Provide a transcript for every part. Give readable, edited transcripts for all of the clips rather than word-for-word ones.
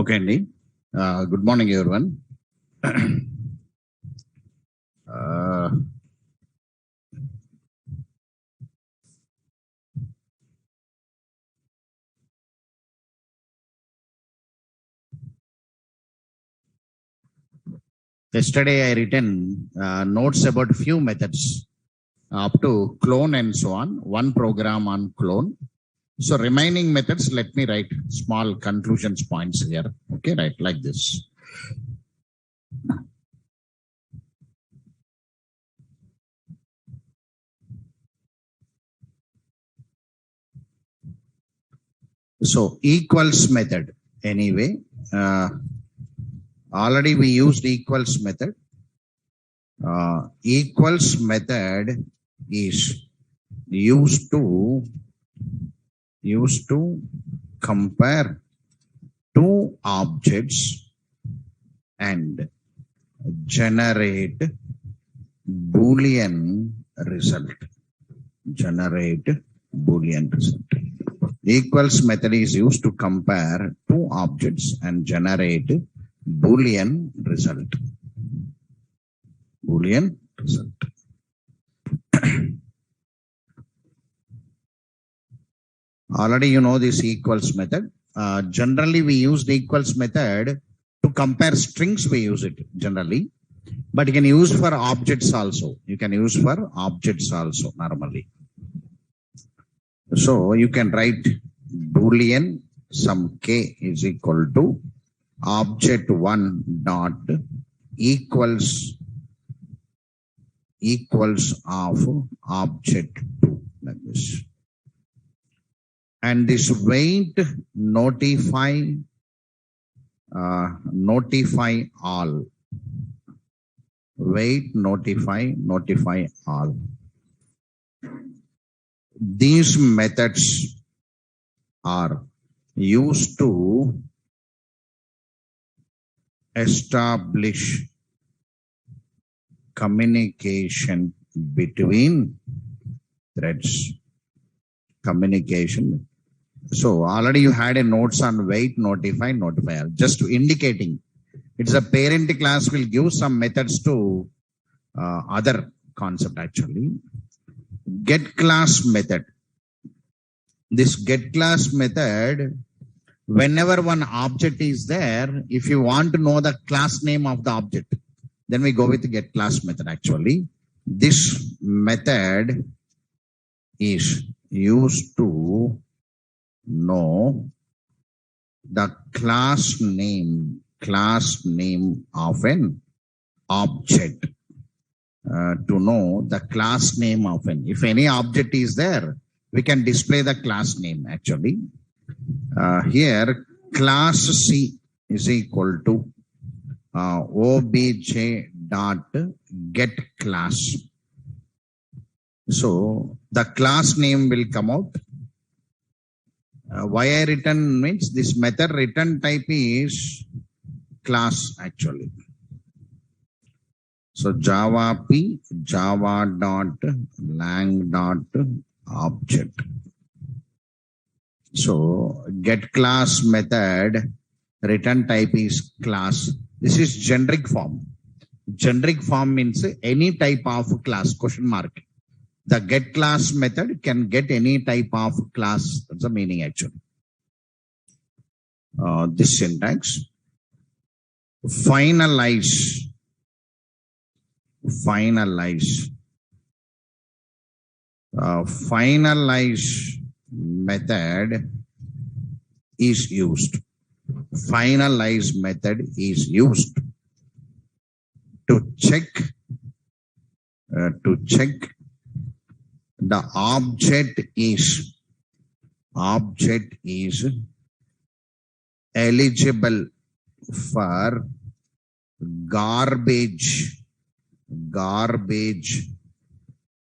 Okay అండి. Good morning everyone. Yesterday I written notes about few methods up to clone and so on. One program on clone So remaining methods, let me write small conclusions points here. Okay, right, like this. So equals method. Anyway, already we used equals method. Equals method is used to compare two objects and generate Boolean result. Equals method is used to compare two objects and generate Boolean result. Already you know this equals method. Generally we use the equals method to compare strings. We use it generally, but you can use for objects also. Normally. So you can write Boolean some k is equal to object 1 dot equals of object 2, like this. And this wait notify all. Wait notify all. These methods are used to establish communication between threads. So already you had a notes on wait, notify all. Just indicating. It's a parent class will give some methods to other concept actually. Get class method. This get class method, whenever one object is there, if you want to know the class name of the object, then we go with the get class method actually. This method is used to know the class name of an object. To know the class name of an, if any object is there, we can display the class name actually. Here class C is equal to obj dot get class. So the class name will come out. Why I written means this method return type is class actually. So Java P, Java dot lang dot object. So get class method return type is class. This is generic form. Generic form means any type of class, question mark. The get class method can get any type of class. That's the meaning actually. This syntax. Finalize method is used. Finalize method is used to check the object is eligible for garbage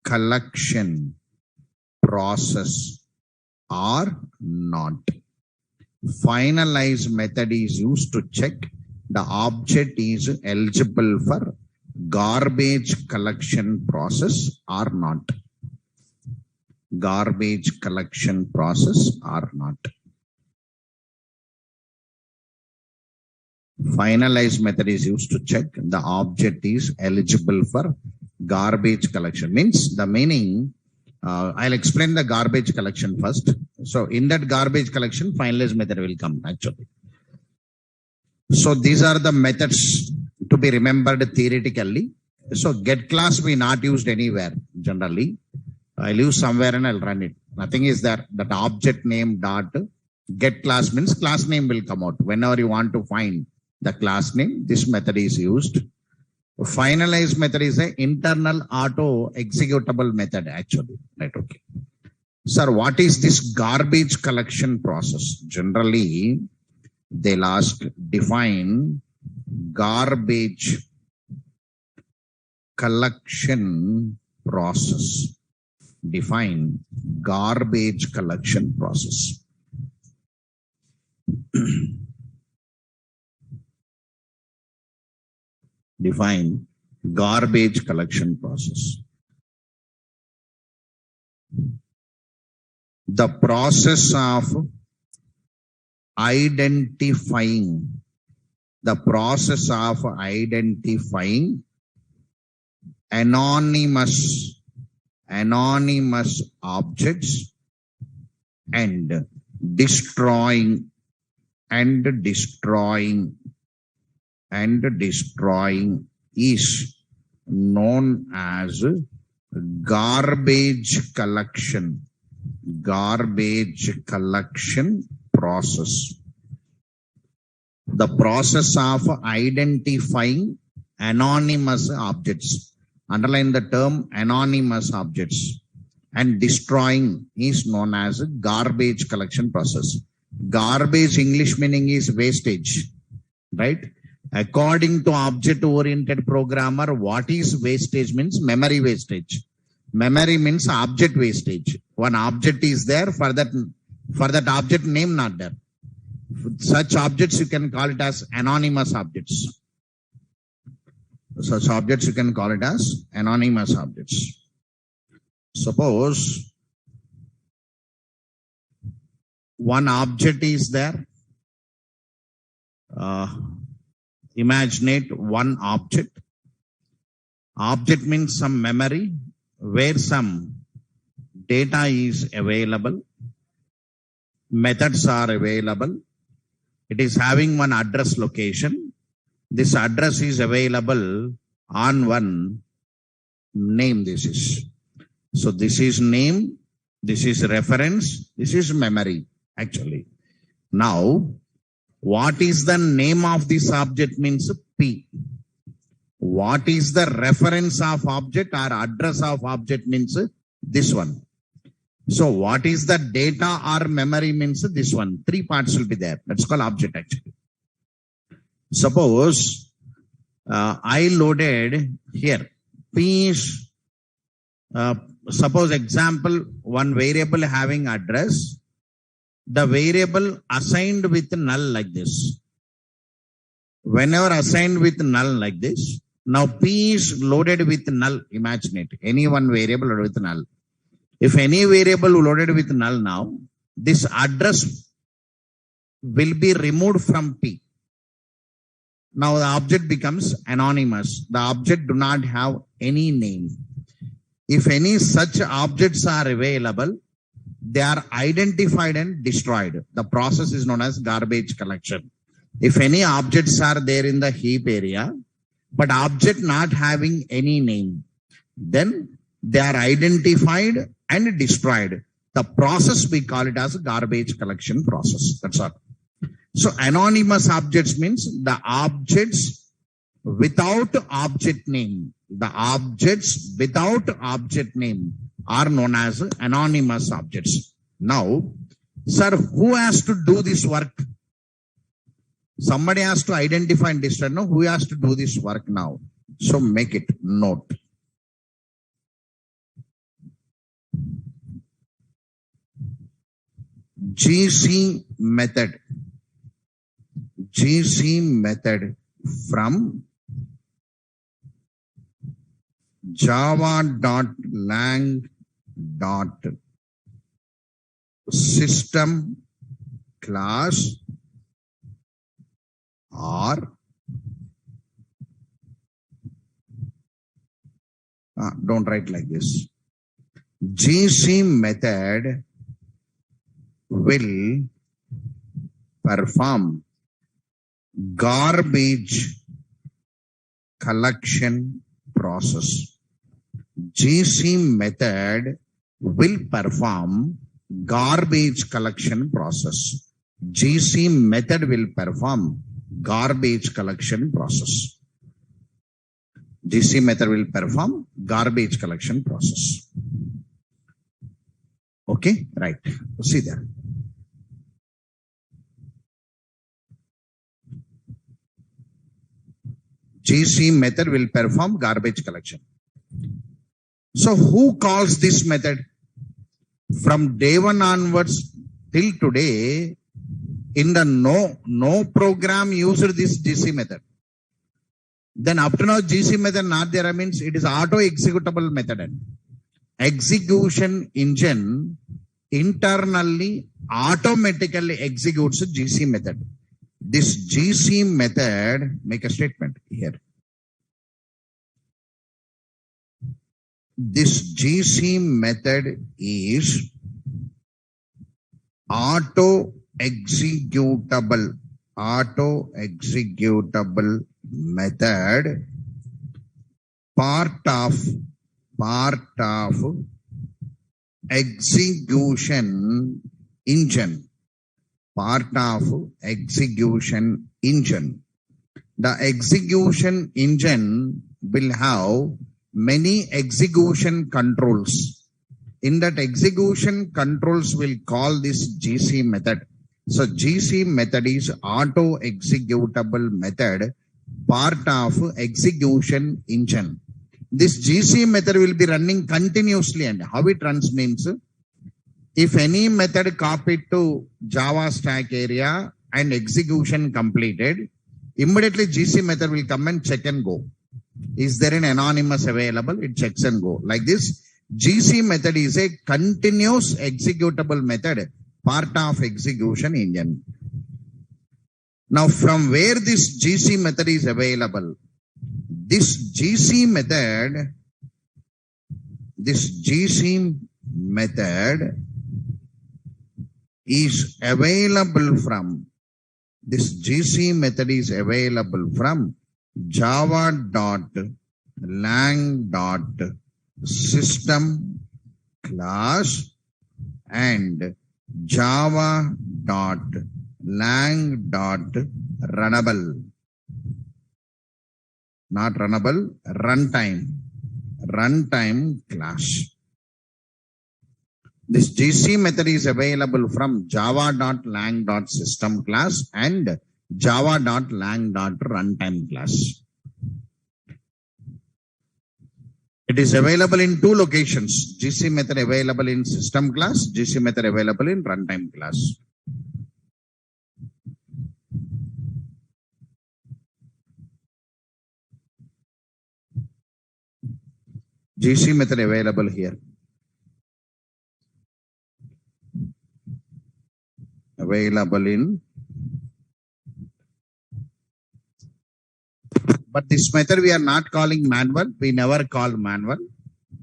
collection process or not. Finalize method is used to check the object is eligible for garbage collection process or not. Garbage collection process or not. Finalize method is used to check the object is eligible for garbage collection. Means the meaning, I'll explain the garbage collection first. So in that garbage collection, finalize method will come actually. So these are the methods to be remembered theoretically. So get class we not used anywhere generally. I leave somewhere and I'll run it. Nothing is there. That object name dot get class means class name will come out. Whenever you want to find the class name, this method is used. Finalize method is an internal auto executable method actually. Right, okay. Sir, what is this garbage collection process? Generally, they'll ask define garbage collection process. Define garbage collection process. Define garbage collection process. The process of identifying anonymous objects and destroying is known as garbage collection process. The process of identifying anonymous objects, underline the term anonymous objects, and destroying is known as garbage collection process. Garbage English meaning is wastage, right? According to object-oriented programmer, what is wastage means memory wastage. Memory means object wastage. One object is there, for that object name not there. Such objects you can call it as anonymous objects. Such objects you can call it as anonymous objects. Suppose one object is there. Imaginate one object. Object means some memory where some data is available. Methods are available. It is having one address location. This address is available on one name. This is. So this is name. This is reference. This is memory actually. Now, what is the name of this object means P. What is the reference of object or address of object means this one. So what is the data or memory means this one. Three parts will be there. That's called object actually. Suppose I loaded here P is suppose example one variable having address. The variable assigned with null like this. Whenever assigned with null like this, now P is loaded with null. Imagine it. Any one variable loaded with null. If any variable loaded with null now, this address will be removed from P. Now the object becomes anonymous. The object do not have any name. If any such objects are available, they are identified and destroyed. The process is known as garbage collection. If any objects are there in the heap area, but object not having any name, then they are identified and destroyed. The process we call it as a garbage collection process. That's all. So anonymous objects means the objects without object name. The objects without object name are known as anonymous objects. Now, sir, who has to do this work? Somebody has to identify and destroy. No, who has to do this work now? So make it note. GC method from java.lang.system class or don't write like this. GC method will perform garbage collection process. GC method will perform garbage collection process. GC method will perform garbage collection process. GC method will perform garbage collection process. Okay, right. See there. GC method will perform garbage collection. So who calls this method? From day one onwards till today, in the no program used this GC method. Then up to now GC method not there means it is auto executable method. Execution engine internally automatically executes GC method. This GC method, make a statement here. This GC method is auto executable method, part of execution engine. Part of execution engine. The execution engine will have many execution controls. In that execution controls will call this GC method. So GC method is auto executable method, part of execution engine. This GC method will be running continuously, and how it runs means if any method copied to Java stack area and execution completed, immediately GC method will come and check and go. Is there an anonymous available? It checks and go. Like this, GC method is a continuous executable method, part of execution engine. Now, from where this GC method is available? This GC method is available from java.lang.system class and java.lang.runnable. Not runnable, runtime class. This GC method is available from java.lang.system class and java.lang.runtime class. It is available in two locations. GC method available in system class, GC method available in runtime class. GC method available here. Available in. But this method we are not calling manual. We never call manual.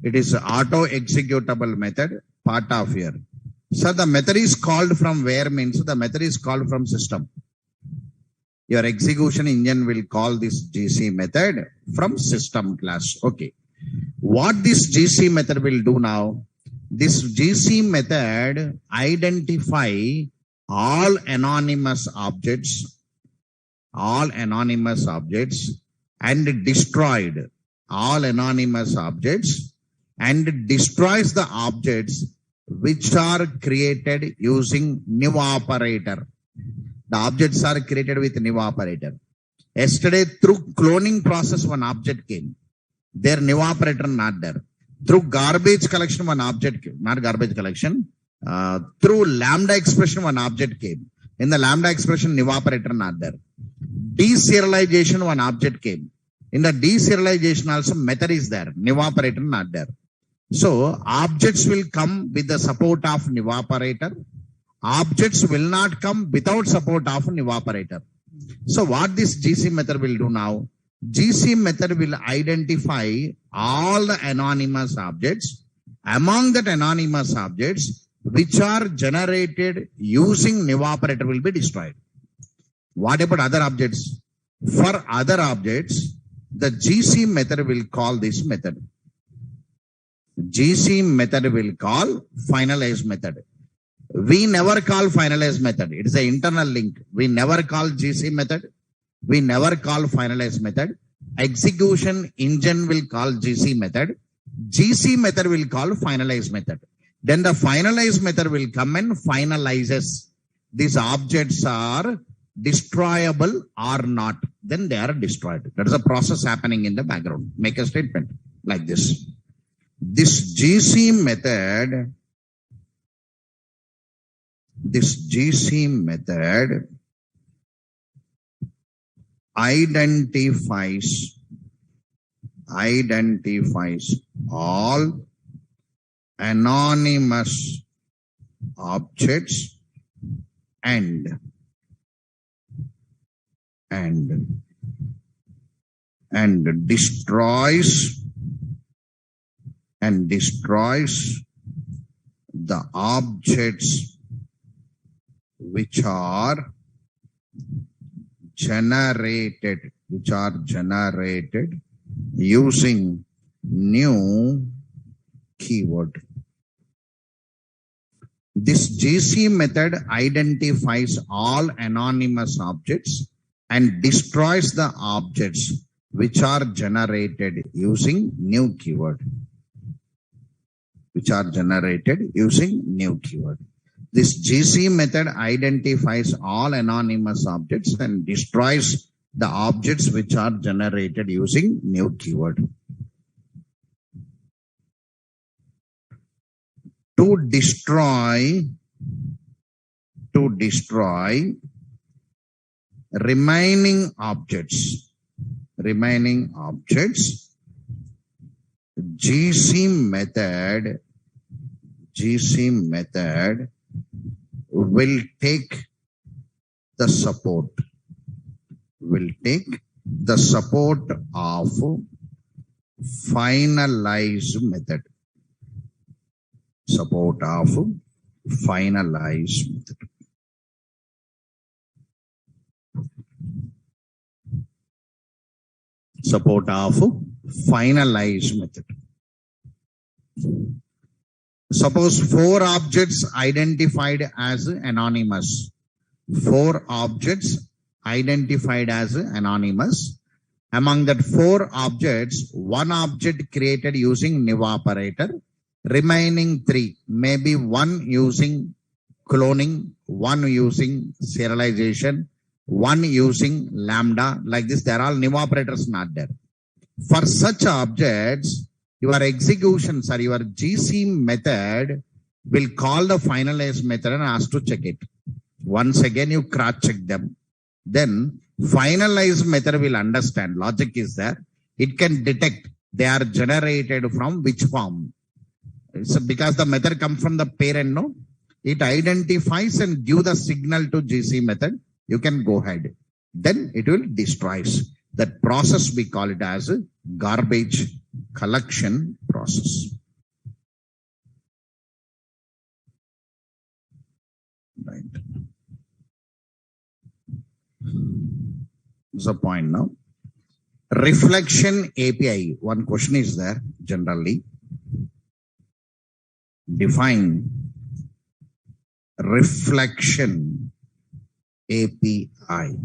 It is auto executable method, part of here. So the method is called from where means the method is called from system. Your execution engine will call this GC method from system class. Okay. What this GC method will do now? This GC method identify all anonymous objects and destroyed all anonymous objects and destroys the objects which are created using new operator. The objects are created with new operator. Yesterday through cloning process one object came. Their new operator not there. Through garbage collection one object came. Not garbage collection. Through lambda expression one object came. In the lambda expression new operator not there. Deserialization one object came. In the deserialization also method is there. New operator not there. So objects will come with the support of new operator. Objects will not come without support of new operator. So what this GC method will do now? GC method will identify all the anonymous objects. Among that anonymous objects which are generated using new operator will be destroyed. What about other objects? For other objects, the GC method will call this method. GC method will call finalize method. We never call finalize method. It is an internal link. We never call GC method. We never call finalize method. Execution engine will call GC method. GC method will call finalize method. Then the finalize method will come and finalizes. These objects are destroyable or not. Then they are destroyed. That is a process happening in the background. Make a statement like this. This GC method identifies all anonymous objects and destroys the objects which are generated using new keyword. This GC method identifies all anonymous objects and destroys the objects which are generated using new keyword. This GC method identifies all anonymous objects and destroys the objects which are generated using new keyword. To destroy remaining objects, GC method will take the support of finalize method. Support of finalize method. Suppose 4 objects identified as anonymous. Among that 4 objects, 1 object created using new operator. Remaining 3, maybe 1 using cloning, 1 using serialization, 1 using lambda. Like this, there are new operators not there. For such objects, your executions or your GC method will call the finalize method and ask to check it. Once again, you cross check them. Then finalize method will understand. Logic is there. It can detect they are generated from which form. So because the method comes from the parent, no, it identifies and give the signal to GC method. You can go ahead. Then it will destroys. That process we call it as a garbage collection process. Right. This is a point now. Reflection API. One question is there generally. Define reflection API.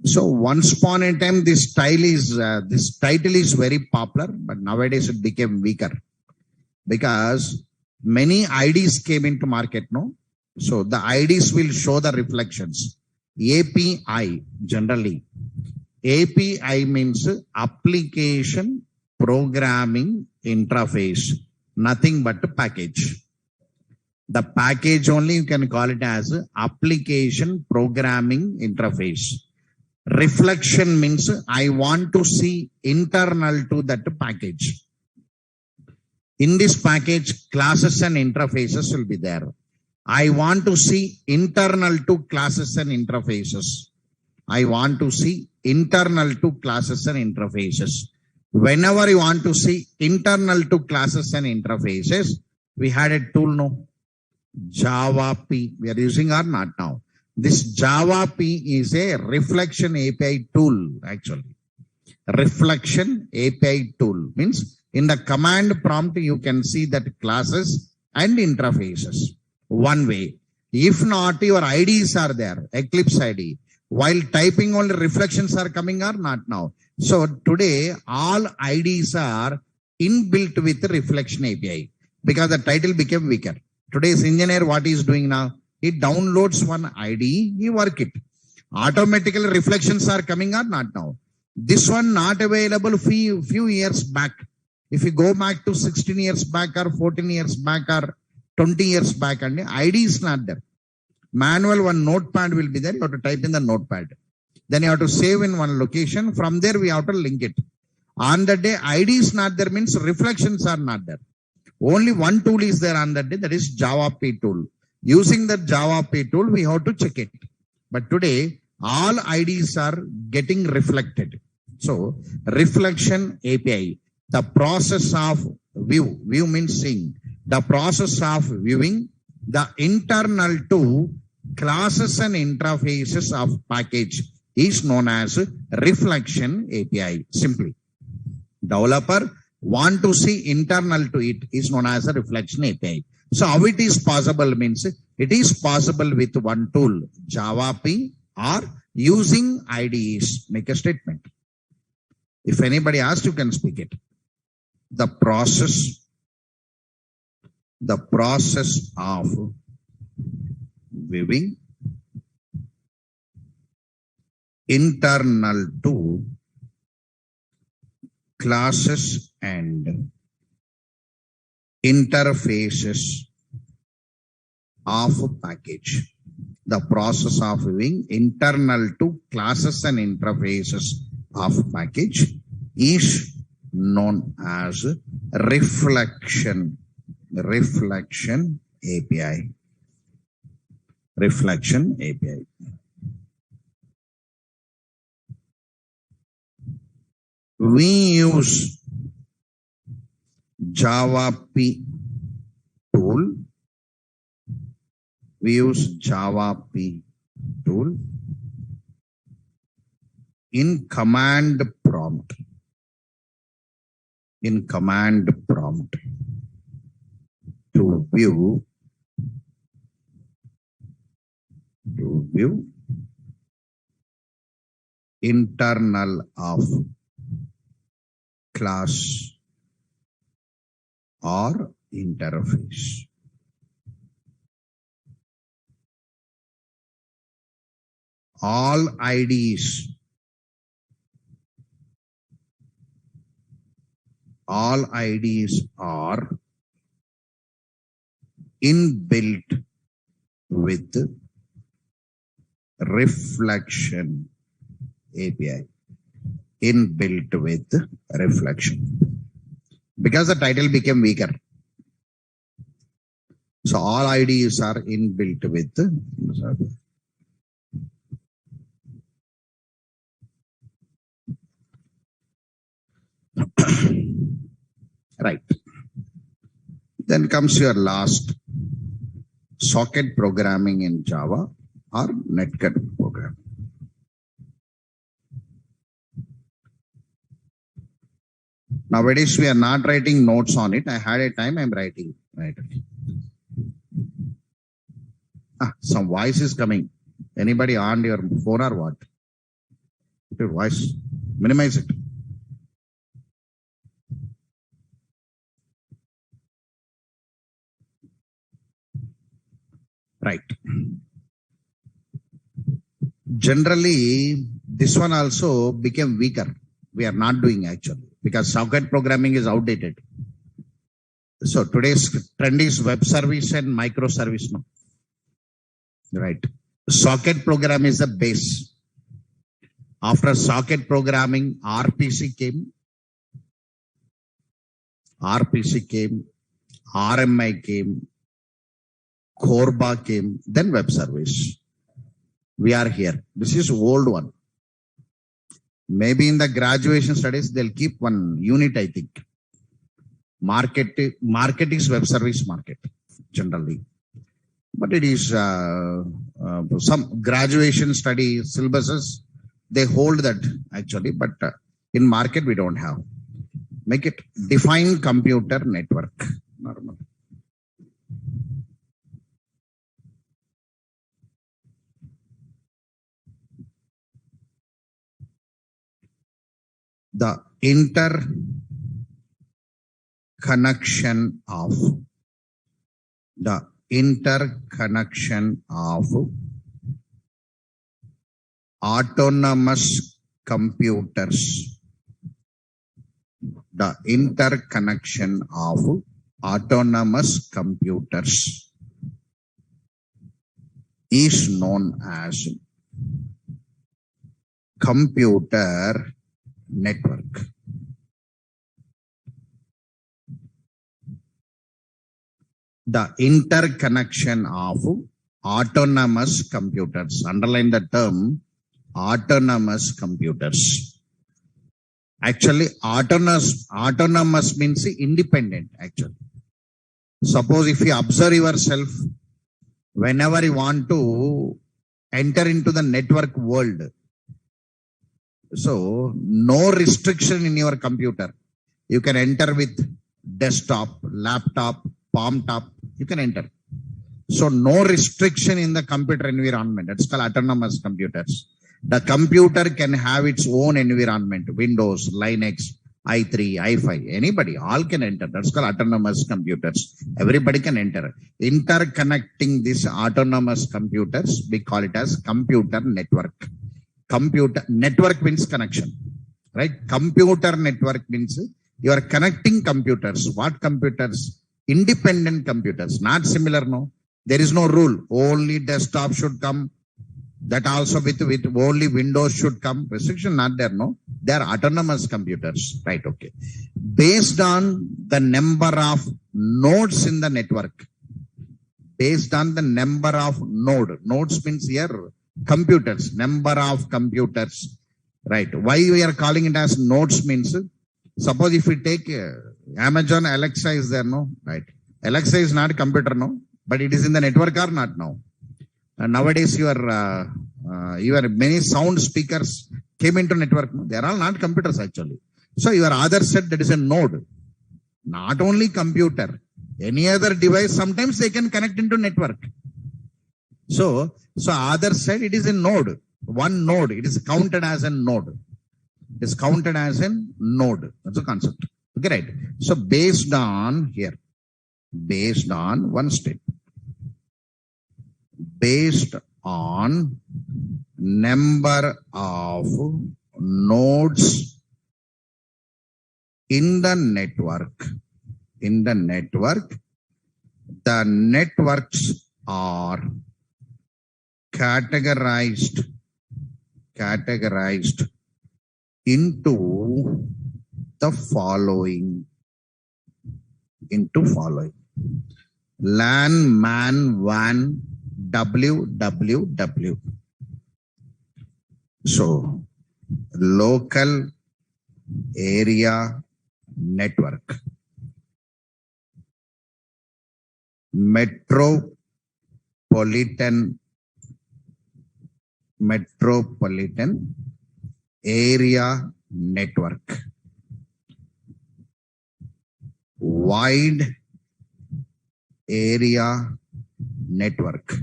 So once upon a time, this title is very popular, but nowadays it became weaker because many IDs came into market. No, so the IDs will show the reflections. API generally. API means application programming interface, nothing but a package. The package only you can call it as application programming interface. Reflection means I want to see internal to that package. In this package, classes and interfaces will be there. I want to see internal to classes and interfaces. Whenever you want to see internal to classes and interfaces, we had a tool, no? Java P. We are using or not now. This Java P is a reflection API tool actually. Reflection API tool means in the command prompt you can see that classes and interfaces one way. If not, your IDs are there, Eclipse ID. While typing only reflections are coming or not now. So today all IDs are inbuilt with reflection API because the title became weaker. Today's engineer, what he is doing now? He downloads one ID, he work it. Automatically reflections are coming or not now. This one not available few years back. If you go back to 16 years back or 14 years back or 20 years back, and ID is not there. Manual one notepad will be there. You have to type in the notepad. Then you have to save in one location. From there we have to link it. On the day ID is not there means reflections are not there. Only one tool is there on that day, that is Java P tool. Using the Java P tool, we have to check it. But today, all IDs are getting reflected. So, reflection API, the process of view means seeing, the process of viewing the internal to classes and interfaces of package is known as reflection API. Simply, developer want to see internal to it is known as a reflection API. So how it is possible means it is possible with one tool, Java P, or using IDEs. Make a statement. If anybody asks, you can speak it. The process of viewing internal to classes and interfaces of package. The process of viewing internal to classes and interfaces of package is known as reflection API. Reflection API. We use Java P tool. We use Java P tool in command prompt. In command prompt to view internal of class or interface. All IDs are inbuilt with reflection API. Inbuilt with reflection. Because the title became weaker. So all IDs are inbuilt with right. Then comes your last socket programming in Java or netcode program. Nowadays we are not writing notes on it. I had a time I'm writing. Right. Some voice is coming. Anybody on your phone or what? Your voice. Minimize it. Right. Generally, this one also became weaker. We are not doing actually because socket programming is outdated. So today's trend is web service and microservice now. Right. Socket program is the base. After socket programming, RPC came, RMI came, Corba came, then web service. We are here. This is old one. Maybe in the graduation studies, they'll keep one unit, I think. Market is web service market, generally. but it is some graduation study syllabuses, they hold that actually, but in market we don't have. Make it define computer network. Normal. The interconnection of autonomous computers. The interconnection of autonomous computers is known as computer network. The interconnection of autonomous computers. Underline the term autonomous computers. Actually, autonomous means independent actually. Suppose if you observe yourself, whenever you want to enter into the network world, so no restriction in your computer. You can enter with desktop, laptop, palm top, you can enter. So no restriction in the computer environment. That's called autonomous computers. The computer can have its own environment, Windows, Linux, i3, i5, anybody, all can enter. That's called autonomous computers. Everybody can enter. Interconnecting these autonomous computers, we call it as computer network. Computer network means connection, right? Computer network means you are connecting computers. What computers? Independent computers, not similar, no. There is no rule. Only desktop should come. That also with only Windows should come. Restriction not there, no. They are autonomous computers, right? Okay. Based on the number of nodes in the network. Based on the number of nodes means here computers, number of computers, right? Why we are calling it as nodes means, suppose if we take Amazon Alexa is there, no, right? Alexa is not a computer, no, but it is in the network or not now. And nowadays your many sound speakers came into network. No? They are all not computers actually. So your other set, that is a node, not only computer, any other device. Sometimes they can connect into network. So other side, it is a node, one node. It is counted as a node. It is counted as a node. That's the concept. Okay, right. So based on one step, based on number of nodes in the network, the networks are categorized into the following. LAN, MAN, WAN, WWW. So local area network, metropolitan area network, wide area network.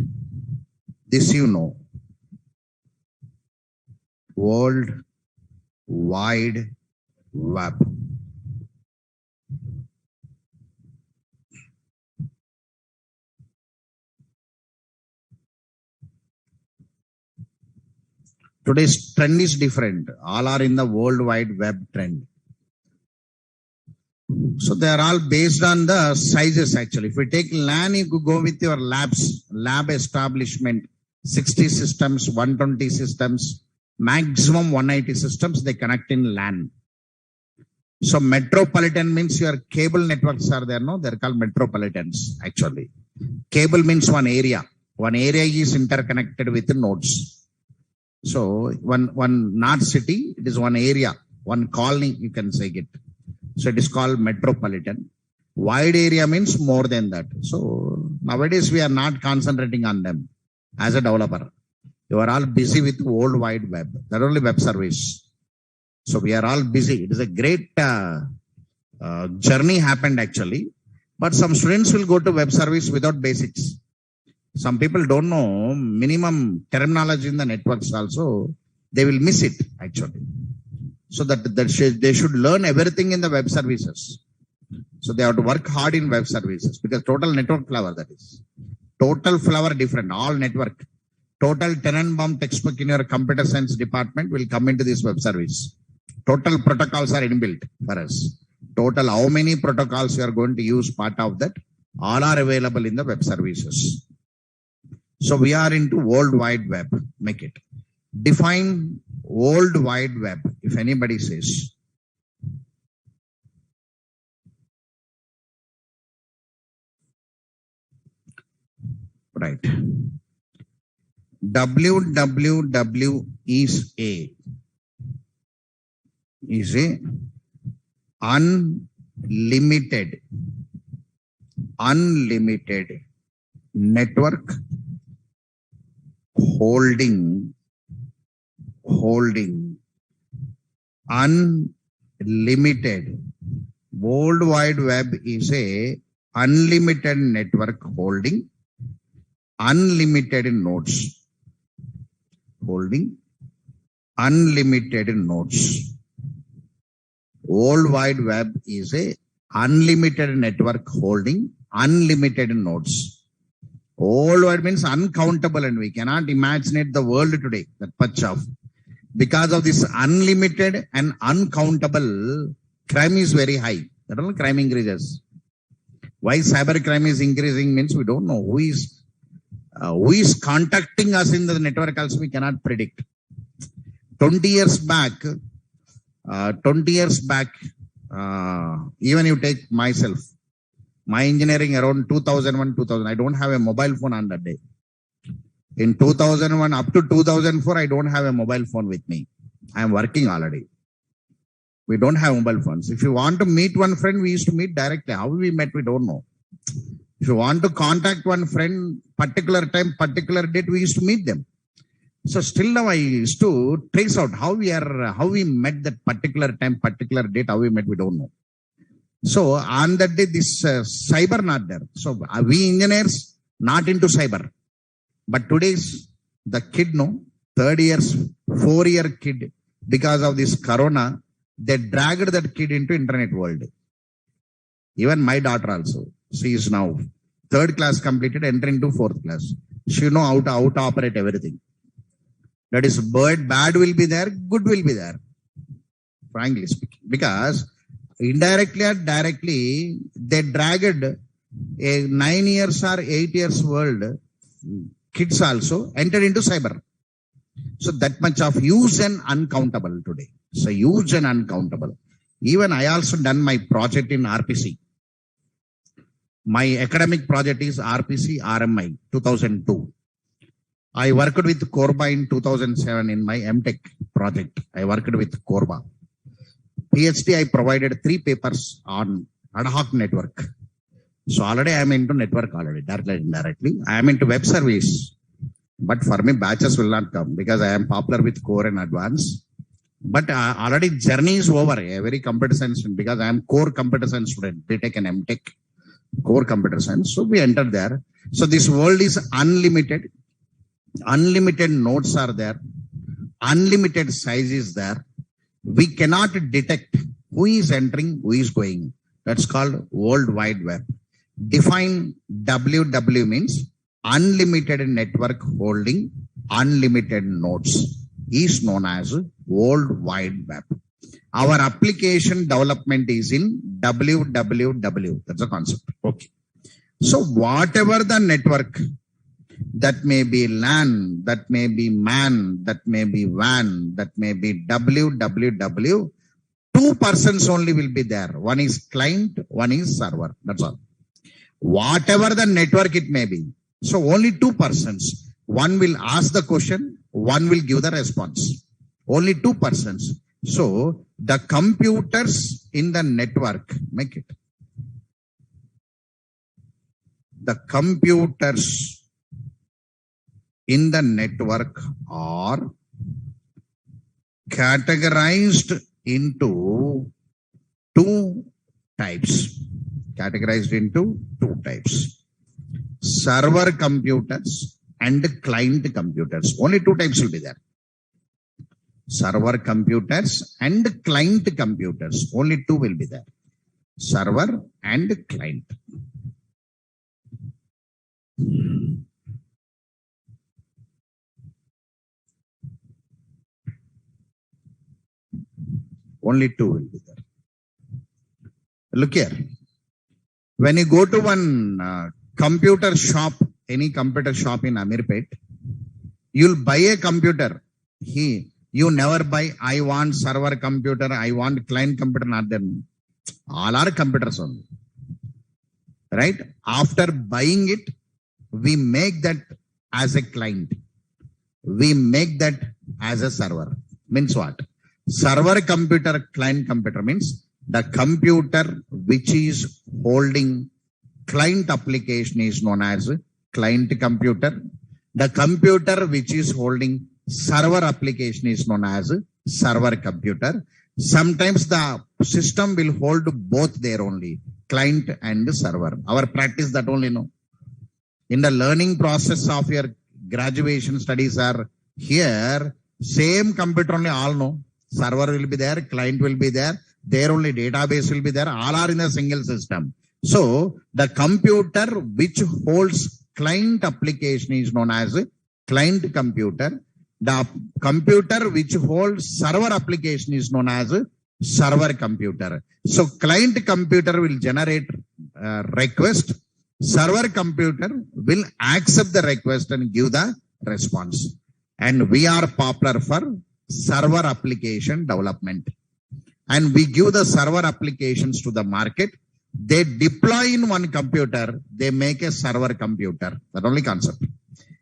This you know. World Wide Web. Today's trend is different. All are in the World Wide Web trend. So they are all based on the sizes actually. If we take LAN, you could go with your lab establishment, 60 systems, 120 systems, maximum 180 systems, they connect in LAN. So metropolitan means your cable networks are there, no? They're called metropolitans actually. Cable means one area. One area is interconnected with nodes. So one not city, it is one area, one colony, you can say it. So it is called metropolitan. Wide area means more than that. So Nowadays, we are not concentrating on them as a developer. You are all busy with World Wide Web. That only web service. So we are all busy. It is a great journey happened actually. But some students will go to web service without basics. Some people don't know minimum terminology in the networks also. They will miss it actually. So that they should learn everything in the web services. So they have to work hard in web services because total network flower that is. Total flower different, all network. Total Tenenbaum textbook in your computer science department will come into this web service. Total protocols are inbuilt for us. Total how many protocols you are going to use part of that, all are available in the web services. So we are into World Wide Web. Make it. Define World Wide Web, if anybody says. Right. www is a unlimited network holding unlimited. World Wide Web is a unlimited network holding unlimited nodes. Holding unlimited nodes. World Wide Web is a unlimited network holding unlimited nodes. World Wide means uncountable, and we cannot imagine the world today, that much of. Because of this unlimited and uncountable, crime is very high. That all crime increases. Why cyber crime is increasing means we don't know who is contacting us in the network also we cannot predict. 20 years back, even you take myself, my engineering around 2001, 2000, I don't have a mobile phone on that day. In 2001 up to 2004, I don't have a mobile phone with me. I am working already. We don't have mobile phones. If you want to meet one friend, we used to meet directly. How we met, we don't know. If you want to contact one friend, particular time, particular date, we used to meet them. So still now I used to trace out how we met that particular time, particular date, how we met, we don't know. So on that day, this cyber not there. So we engineers not into cyber. But today's the kid, no, 4-year kid, because of this corona, they dragged that kid into internet world. Even my daughter also. She is now 3rd class completed, entering to 4th class. She know how to operate everything. That is, bad will be there, good will be there. Frankly speaking. Because indirectly or directly, they dragged a 9 years or 8 years world, kids also entered into cyber. So that much of huge and uncountable today. So huge and uncountable. Even I also done my project in RPC. My academic project is RPC RMI 2002. I worked with Korba in 2007 in my MTech project. I worked with Korba. PhD, I provided 3 papers on ad hoc network. So already I am into network already, directly and indirectly. I am into web service. But for me, batches will not come because I am popular with core and advanced. But already journey is over. A very computer science student because I am core computer science student, BTech and MTech, core computer science. So we entered there. So this world is unlimited. Unlimited nodes are there. Unlimited size is there. We cannot detect who is entering, who is going. That's called World Wide Web. Define WW means unlimited network holding unlimited nodes is known as World Wide Web. Our application development is in WWW. That's a concept. Okay. So whatever the network, that may be LAN, that may be MAN, that may be WAN, that may be WWW, 2 persons only will be there. One is client, one is server. That's all. Whatever the network it may be. So only 2 persons. One will ask the question, one will give the response. Only 2 persons. So the computers in the network, make it. the computers in the network are categorized into two types. Categorized into two types. Server computers and client computers. Only two types will be there. Server computers and client computers. Only two will be there. Server and client. Only two will be there. Look here. When you go to one computer shop, any computer shop in Amirpet, you'll buy a computer. You never buy, I want server computer, I want client computer, not them. All are computers only. Right? After buying it, we make that as a client. We make that as a server. Means what? Server computer, client computer means the computer which is holding client application is known as client computer. The computer which is holding server application is known as server computer. Sometimes the system will hold both there only, client and server. Our practice that only know. In the learning process of your graduation studies are here, same computer only all know. Server will be there, client will be there, there only database will be there, all are in a single system. So the computer which holds client application is known as client computer. The computer which holds server application is known as server computer. So client computer will generate request. Server computer will accept the request and give the response. And we are popular for server application development. And we give the server applications to the market. They deploy in one computer, they make a server computer. That only concept.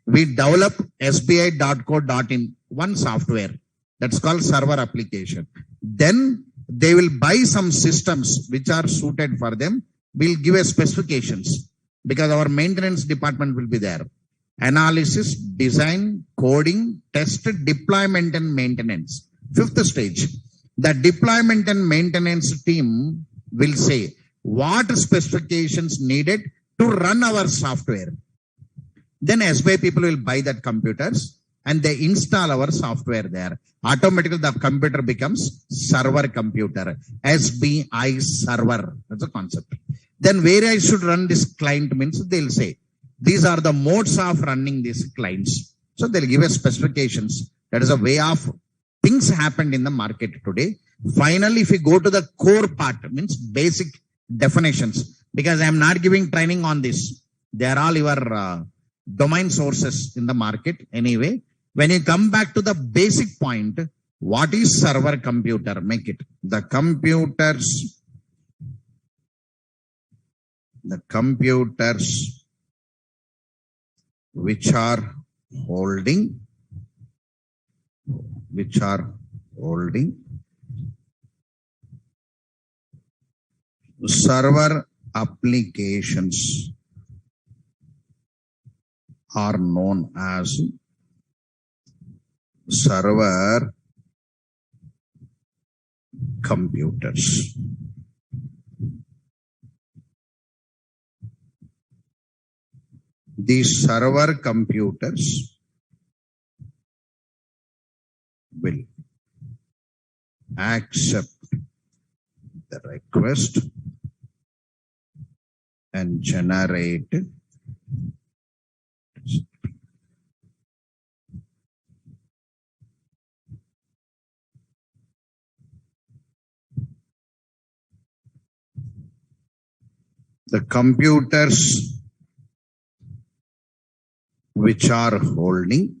We develop SBI.co.in, one software. That's called server application. Then they will buy some systems which are suited for them. We'll give a specifications because our maintenance department will be there. Analysis, design, coding, test, deployment and maintenance. Fifth stage. The deployment and maintenance team will say what specifications needed to run our software. Then SBI people will buy that computers and they install our software there. Automatically the computer becomes server computer. SBI server. That's the concept. Then where I should run this client means they'll say, these are the modes of running these clients. So they'll give us specifications. That is a way of things happened in the market today. Finally, if we go to the core part, means basic definitions, because I am not giving training on this. They are all your domain sources in the market anyway. When you come back to the basic point, what is server computer? Make it. The computers which are holding server applications are known as server computers. These server computers will accept the request and generate the computers which are holding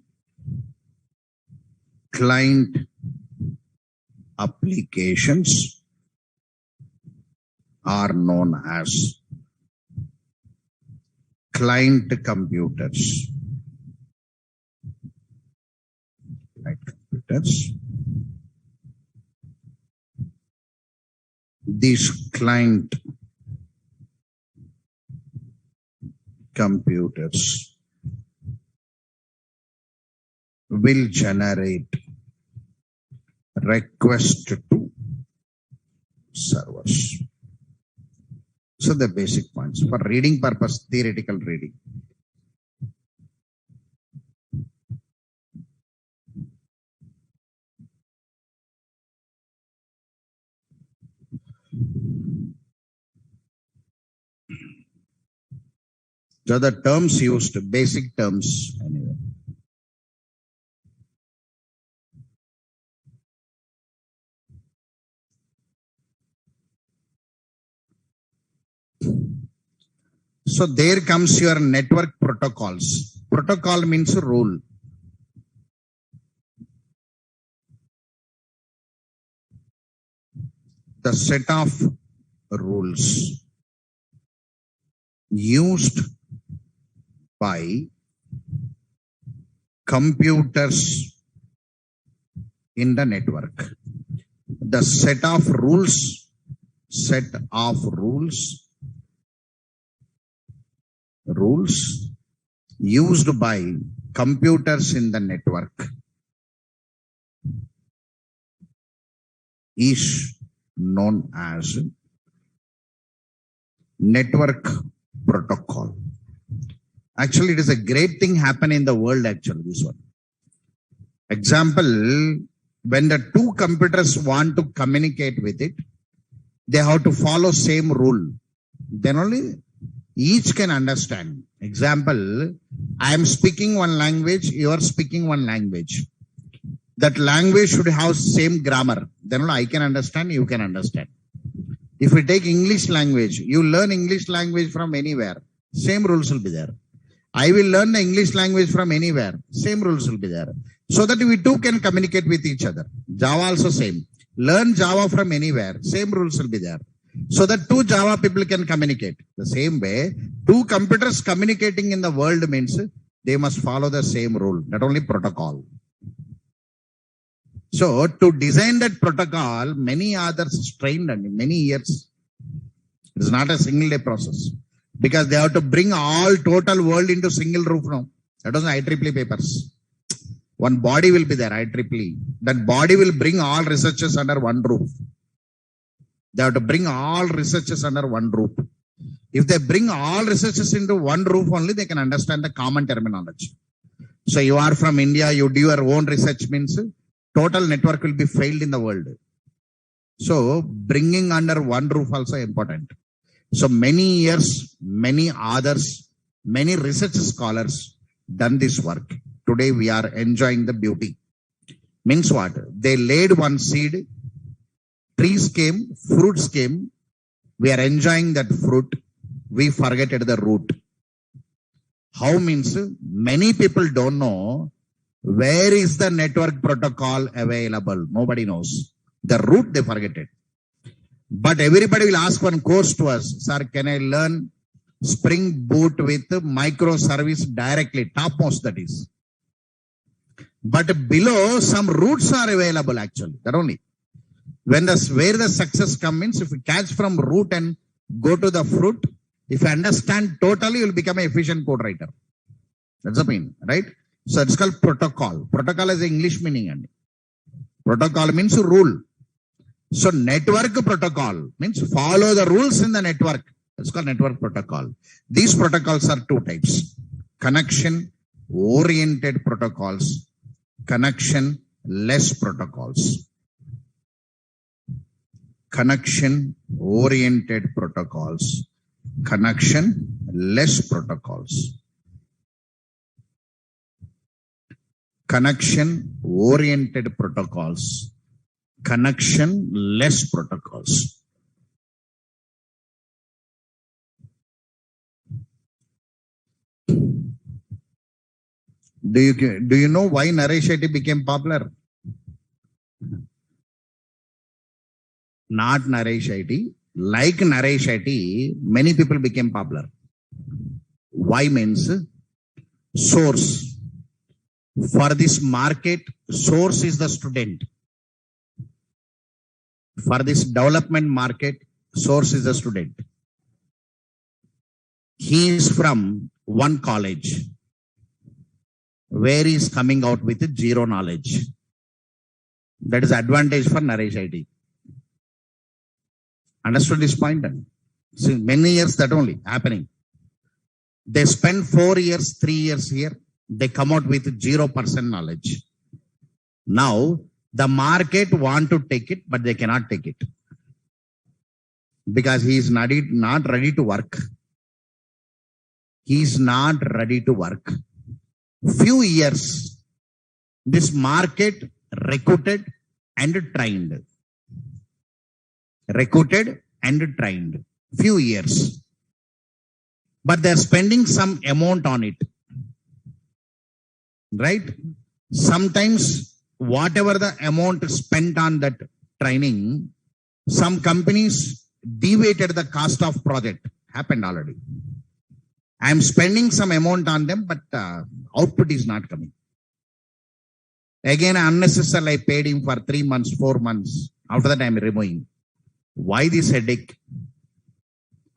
client applications are known as client computers. Client computers. These client computers will generate request to servers. So the basic points for reading purpose, theoretical reading. So the terms used, basic terms anyway. So there comes your network protocols. Protocol means rule. The set of rules used by computers in the network. The set of rules used by computers in the network is known as network protocol. Actually, it is a great thing happen in the world, actually, this one. Example, when the two computers want to communicate with it, they have to follow same rule. Then only each can understand. Example, I am speaking one language, you are speaking one language. That language should have same grammar. Then only I can understand, you can understand. If we take English language, you learn English language from anywhere. Same rules will be there. I will learn the English language from anywhere. Same rules will be there. So that we too can communicate with each other. Java also same. Learn Java from anywhere. Same rules will be there. So that two Java people can communicate. The same way, two computers communicating in the world means they must follow the same rule. Not only protocol. So to design that protocol, many others strained and many years. It is not a single day process. Because they have to bring all total world into single roof now. That was IEEE papers. One body will be there, IEEE. That body will bring all researchers under one roof. They have to bring all researchers under one roof. If they bring all researchers into one roof only, they can understand the common terminology. So you are from India, you do your own research means total network will be failed in the world. So bringing under one roof also important. So many years, many others, many research scholars done this work. Today we are enjoying the beauty. Means what? They laid one seed, trees came, fruits came. We are enjoying that fruit. We forget the root. How means many people don't know where is the network protocol available. Nobody knows. The root they forget it. But everybody will ask one course to us. Sir, can I learn Spring Boot with microservice directly? Topmost that is. But below some roots are available actually. That only. When where the success comes, if we catch from root and go to the fruit, if you understand totally, you will become an efficient code writer. That's the mean, right? So it's called protocol. Protocol is the English meaning. Protocol means rule. So network protocol means follow the rules in the network. It's called network protocol. These protocols are two types. Connection oriented protocols, connection less protocols. Connection oriented protocols, connection less protocols. Connection oriented protocols, connection less protocols. Do you know why Naresh Shetty became popular? Not Naresh Shetty. Like Naresh Shetty, many people became popular. Why means source. For this market, source is the student. For this development market, source is the student. He is from one college where he is coming out with zero knowledge. That is advantage for Naresh IT. Understood this point? See, many years that only happening. They spend 4 years, 3 years here. They come out with 0% knowledge. Now, the market want to take it, but they cannot take it. Because he is not ready to work. He is not ready to work. Few years, this market recruited and trained. Recruited and trained. Few years. But they are spending some amount on it. Right? Sometimes whatever the amount spent on that training, some companies deviated the cost of project. Happened already. I am spending some amount on them, but output is not coming. Again, unnecessarily I paid him for 3 months, 4 months. After that, I am removing. Why this headache?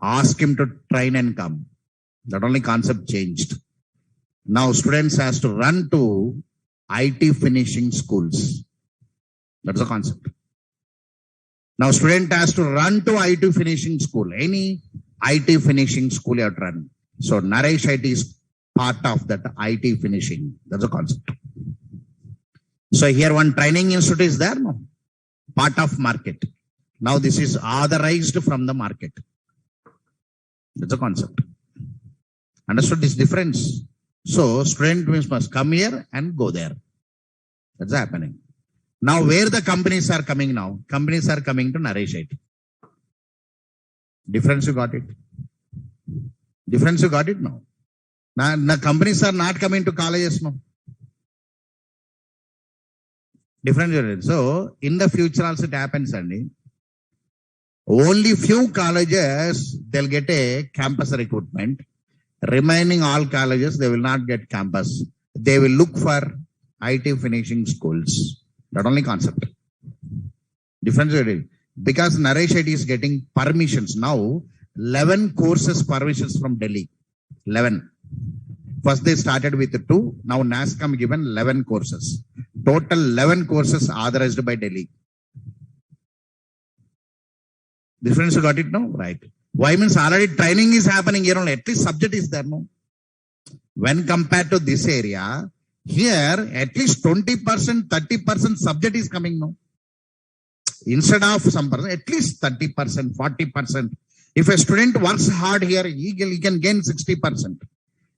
Ask him to train and come. That only concept changed. Now students has to run to IT finishing schools. That's the concept. Now student has to run to IT finishing school. Any IT finishing school you have to run. So Naresh IT is part of that IT finishing. That's the concept. So here one training institute is there, no? Part of market. Now this is authorized from the market. That's the concept. Understood this difference? So student must come here and go there. That's happening. Now where the companies are coming now? Companies are coming to Naresh IT. Difference you got it? Difference you got it now? Now companies are not coming to colleges now. Different. So in the future also it happens, Andy. Only few colleges they'll get a campus recruitment. Remaining all colleges they will not get campus. They will look for IT finishing schools. That only concept. Difference. Because Naresh IT is getting permissions now. 11 courses permissions from Delhi. 11. First they started with 2. Now NASSCOM given 11 courses. Total 11 courses authorized by Delhi. Difference you got it now? Right. Why means already training is happening here only. At least subject is there no. When compared to this area, here at least 20%, 30% subject is coming now. Instead of some person, at least 30%, 40%. If a student works hard here, he can gain 60%.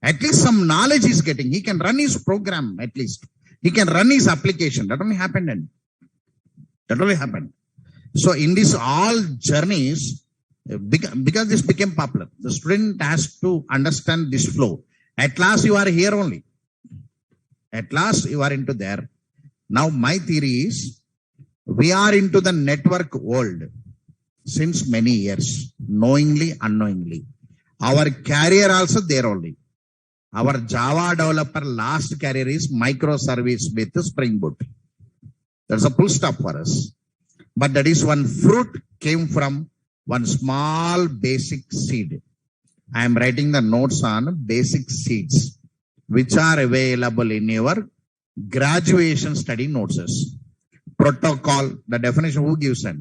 At least some knowledge is getting. He can run his program at least. He can run his application. That only happened. That only happened. So in this all journeys, because this became popular, the student has to understand this flow. At last you are here only. At last you are into there. Now my theory is, we are into the network world since many years, knowingly, unknowingly. Our career also there only. Our Java developer last career is microservice with Spring Boot. That's a full stop for us. But that is one fruit came from one small basic seed. I am writing the notes on basic seeds, which are available in your graduation study notes. Protocol, the definition who gives it?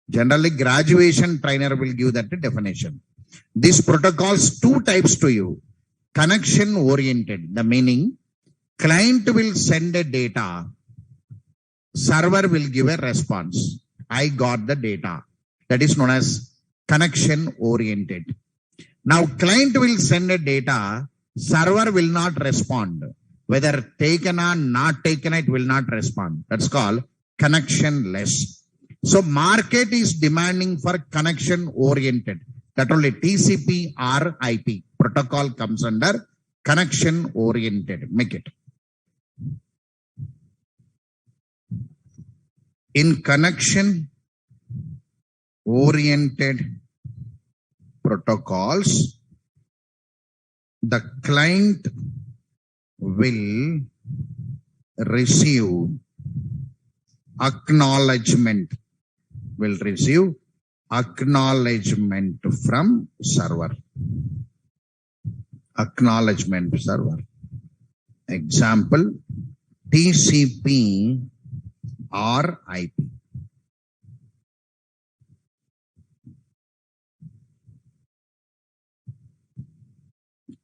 Generally, graduation trainer will give that definition. These protocols, 2 types to you. Connection oriented, the meaning client will send a data, server will give a response. I got the data. That is known as connection oriented. Now client will send a data, server will not respond. Whether taken or not taken, it will not respond. That's called connectionless. So market is demanding for connection oriented. That only TCP or IP protocol comes under connection oriented. Make it. In connection oriented protocols, the client will receive acknowledgement from server. acknowledgement server. Example, TCP or IP.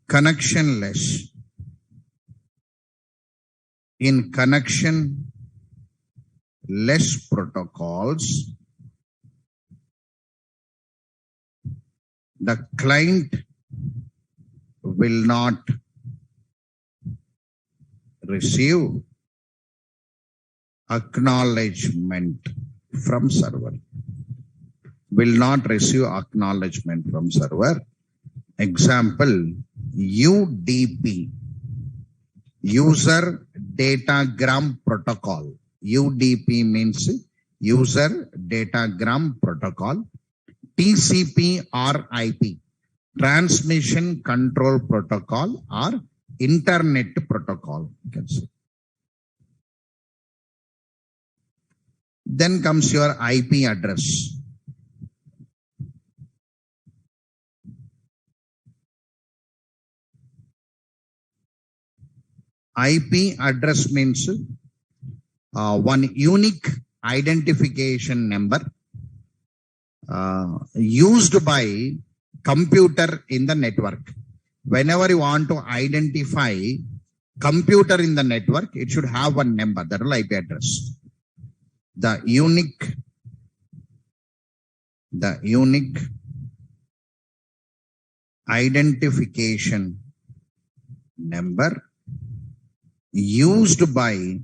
Connectionless. In connectionless protocols, the client will not receive acknowledgement from server. Will not receive acknowledgement from server. Example, UDP, User Datagram Protocol. UDP means User Datagram Protocol. TCP or IP, Transmission Control Protocol or Internet Protocol. You can say. Then comes your IP address. IP address means one unique identification number used by computer in the network. Whenever you want to identify computer in the network, it should have one number, that is IP address. The unique identification number used by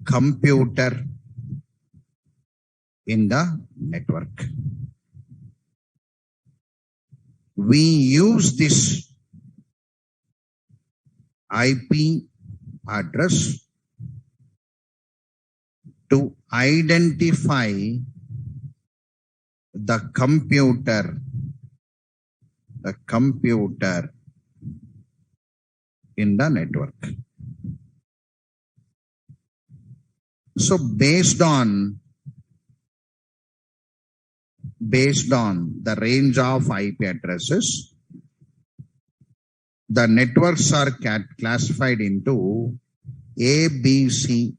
computer in the network. We use this IP address to identify the computer in the network. So based on the range of IP addresses, the networks are classified into A, B, C.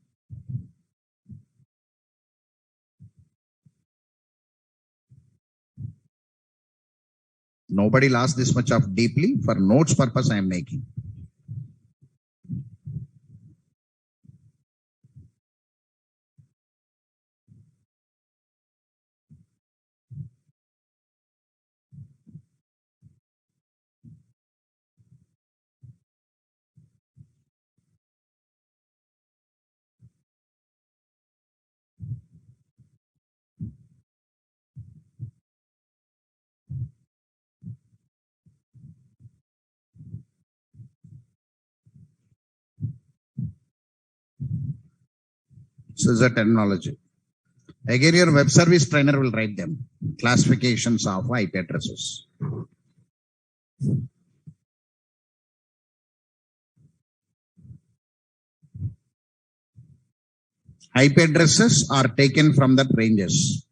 Nobody lost this much of deeply. For notes purpose, I am making. So is a terminology. Again, your web service trainer will write them. Classifications of IP addresses. IP addresses are taken from the ranges.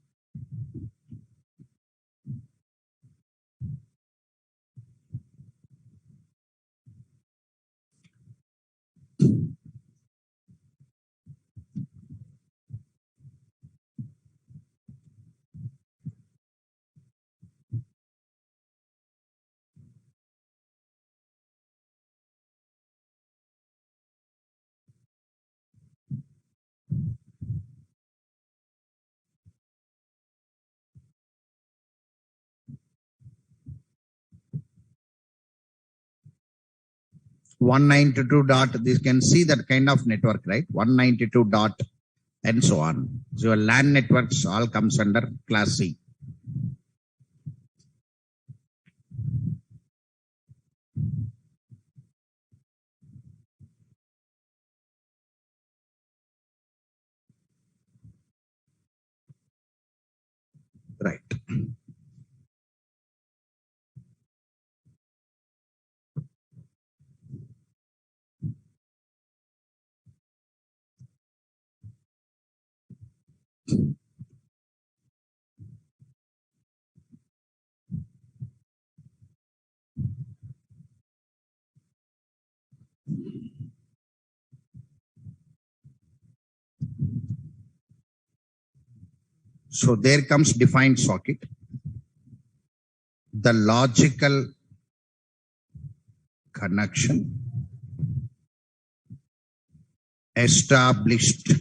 This can see that kind of network, right? 192 dot and so on. So your LAN networks all comes under class C. Right. So there comes defined socket. The logical connection established.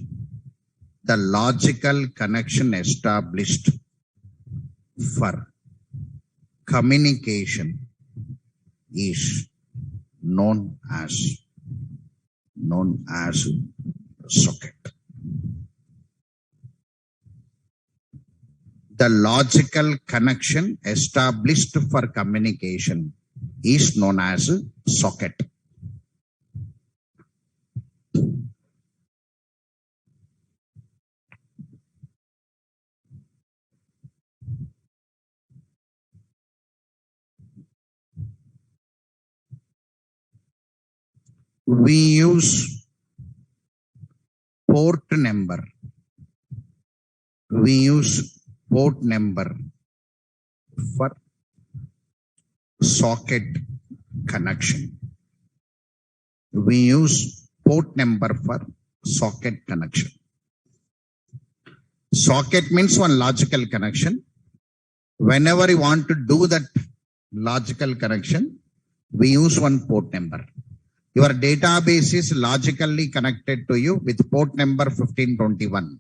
The logical connection established for communication is known as socket. The logical connection established for communication is known as socket. We use port number. We use port number for socket connection. We use port number for socket connection. Socket means one logical connection. Whenever you want to do that logical connection, we use one port number. Your database is logically connected to you with port number 1521.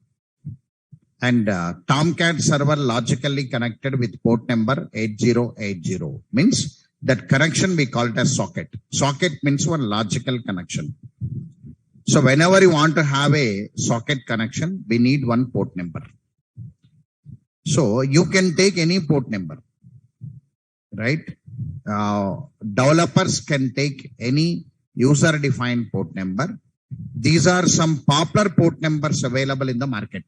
And Tomcat server logically connected with port number 8080. Means that connection we call it as socket. Socket means one logical connection. So whenever you want to have a socket connection, we need one port number. So you can take any port number, right? Developers can take any user-defined port number. These are some popular port numbers available in the market.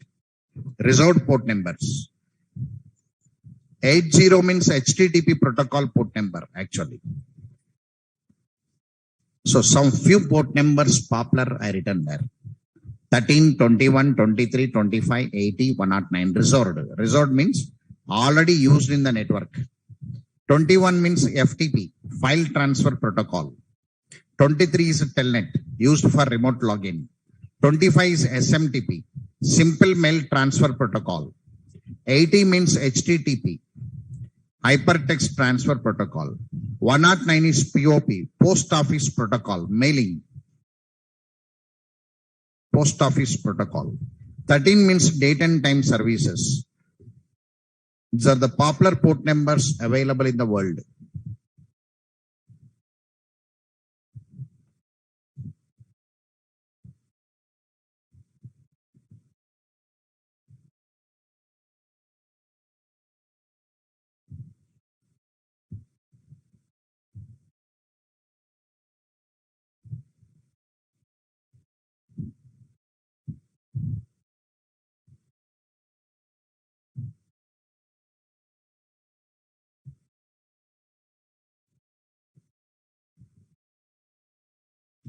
Reserved port numbers. 80 means HTTP protocol port number actually. So some few port numbers popular I written there. 13, 21, 23, 25, 80, 109 reserved. Reserved means already used in the network. 21 means FTP, file transfer protocol. 23 is Telnet, used for remote login. 25 is SMTP, simple mail transfer protocol. 80 means HTTP, hypertext transfer protocol. 109 is POP, post office protocol, mailing. Post office protocol. 13 means date and time services. These are the popular port numbers available in the world.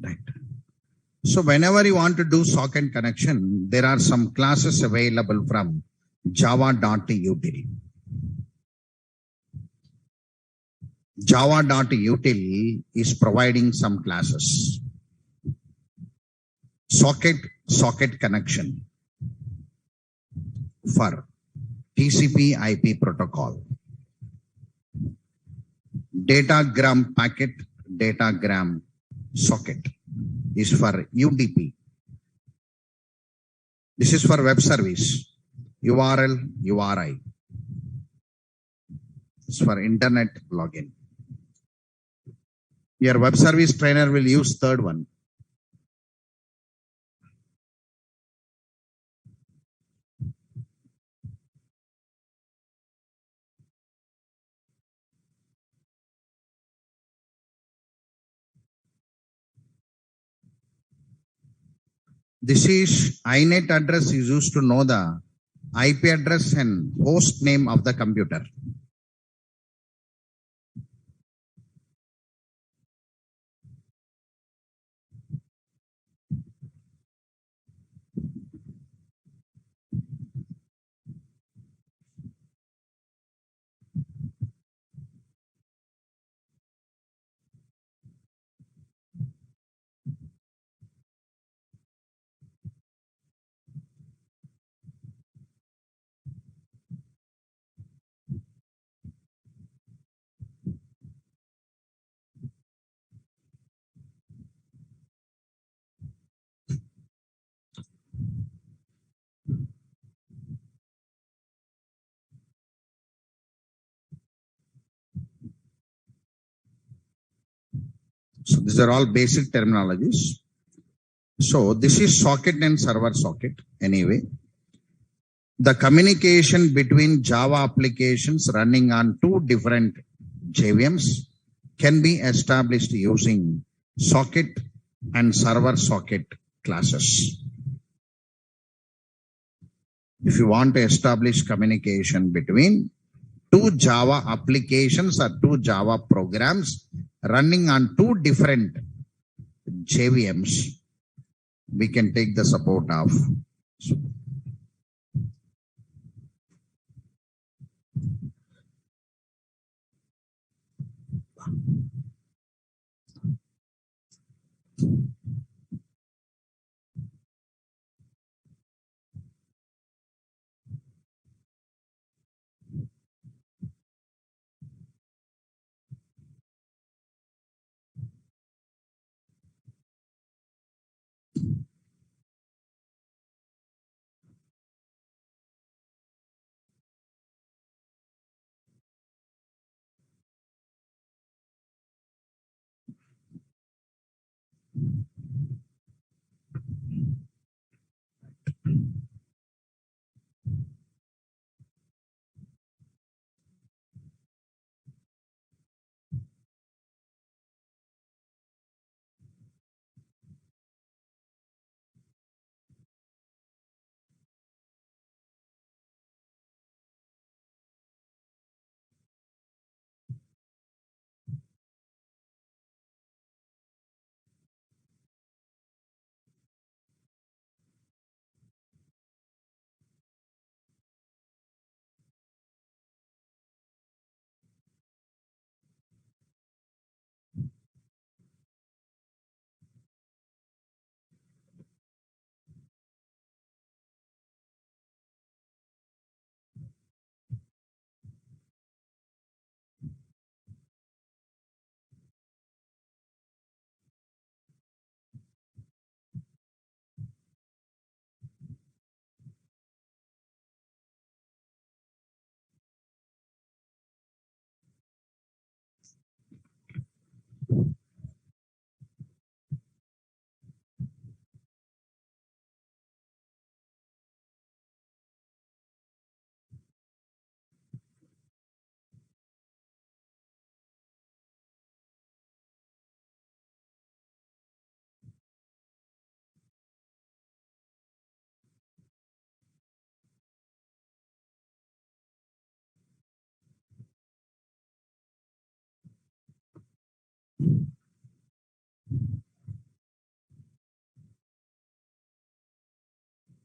Right. So whenever you want to do socket connection, there are some classes available from java.util. Java.util is providing some classes. Socket connection for TCP IP protocol. Datagram packet, datagram socket is for UDP. This is for web service. URL, URI. It's for internet login. Your web service trainer will use third one. This is INET address is used to know the IP address and host name of the computer. So these are all basic terminologies. So this is socket and server socket anyway. The communication between Java applications running on two different JVMs can be established using socket and server socket classes. If you want to establish communication between two Java applications or two Java programs running on two different JVMs, we can take the support of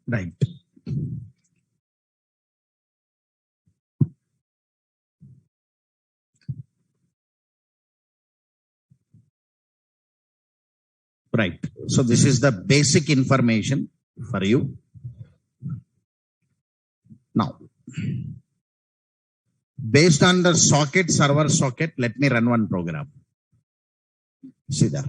right. Right. So this is the basic information for you. Now, based on the socket, server socket, let me run one program. See there.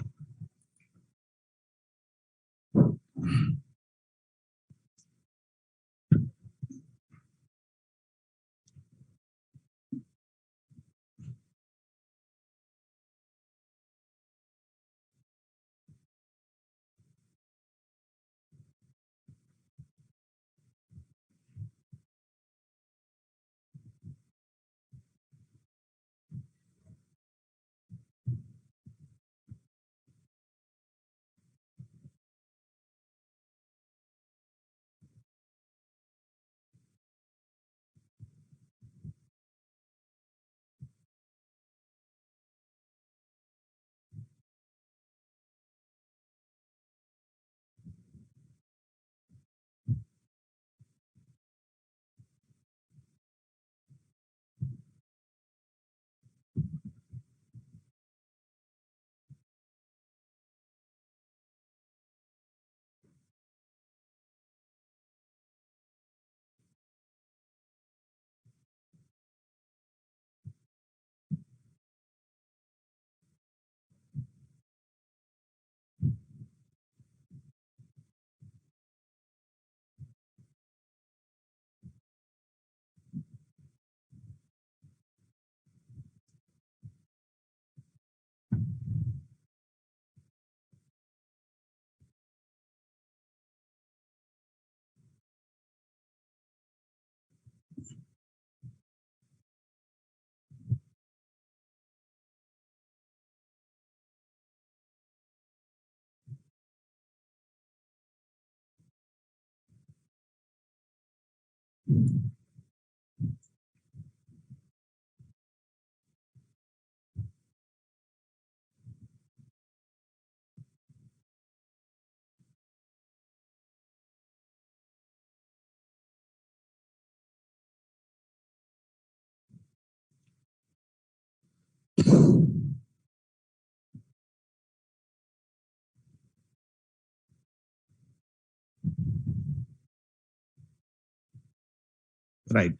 Right.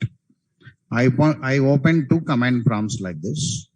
I opened two command prompts like this.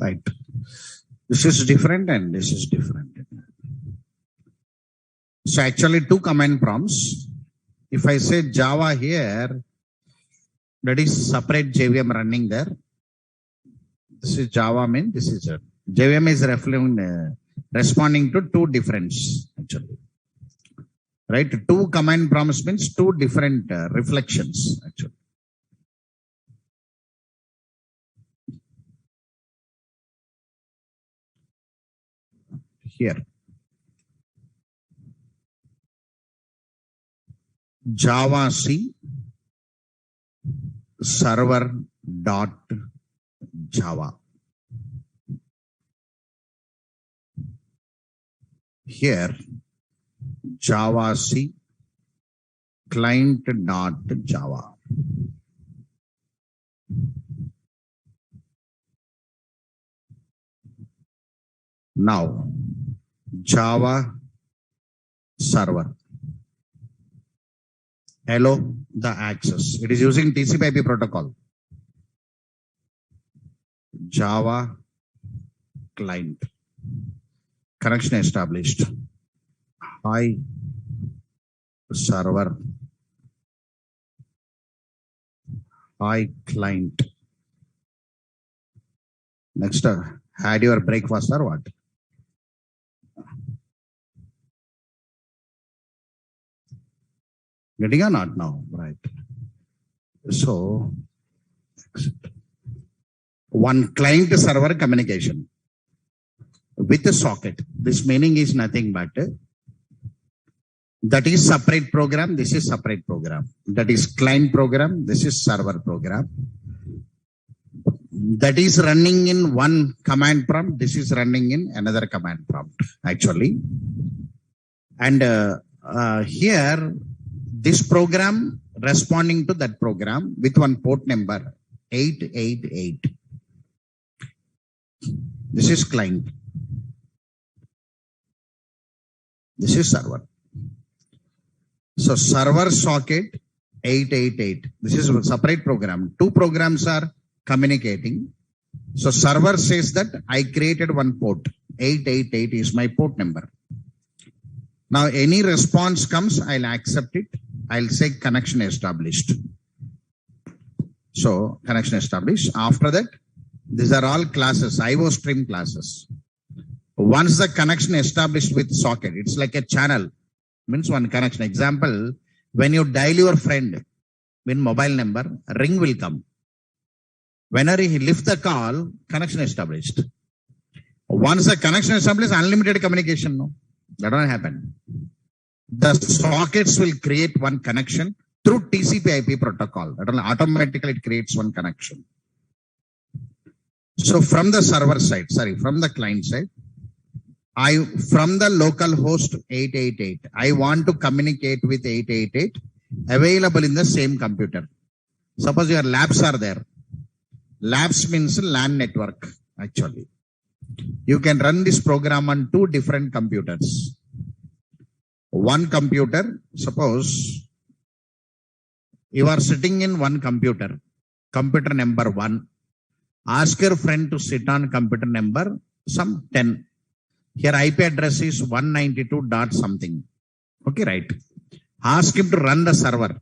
Right. This is different and this is different. So actually two command prompts. If I say Java here, that is separate JVM running there. This is Java mean, this is JVM is responding to two difference actually. Right? Two command prompts means two different reflections actually. Here. Java C server dot Java. Here, Java C client dot Java. Now, Java server. Hello, the access. It is using TCP/IP protocol. Java client. Connection established. Hi server. Hi client. Next, had your breakfast or what? Getting or not now? Right. So, one client server communication with a socket. This meaning is nothing but that is separate program. This is separate program. That is client program. This is server program. That is running in one command prompt. This is running in another command prompt actually. And here, this program responding to that program with one port number 888. This is client. This is server. So server socket 888. This is a separate program. Two programs are communicating. So server says that I created one port. 888 is my port number. Now any response comes, I'll accept it. I'll say connection established. So connection established. After that, these are all classes, IO stream classes. Once the connection established with socket, it's like a channel, means one connection. Example, when you dial your friend with mobile number, ring will come. Whenever he lifts the call, connection established. Once the connection established, unlimited communication, no, that won't happen. The sockets will create one connection through TCP/IP protocol. That will automatically it creates one connection. So from the server side, from the client side, from the local host 888, I want to communicate with 888 available in the same computer. Suppose your labs are there. Labs means LAN network actually. You can run this program on two different computers. one computer, suppose you are sitting in one computer, computer number 1. Ask your friend to sit on computer number some 10. Here IP address is 192 dot something. Okay, right. Ask him to run the server.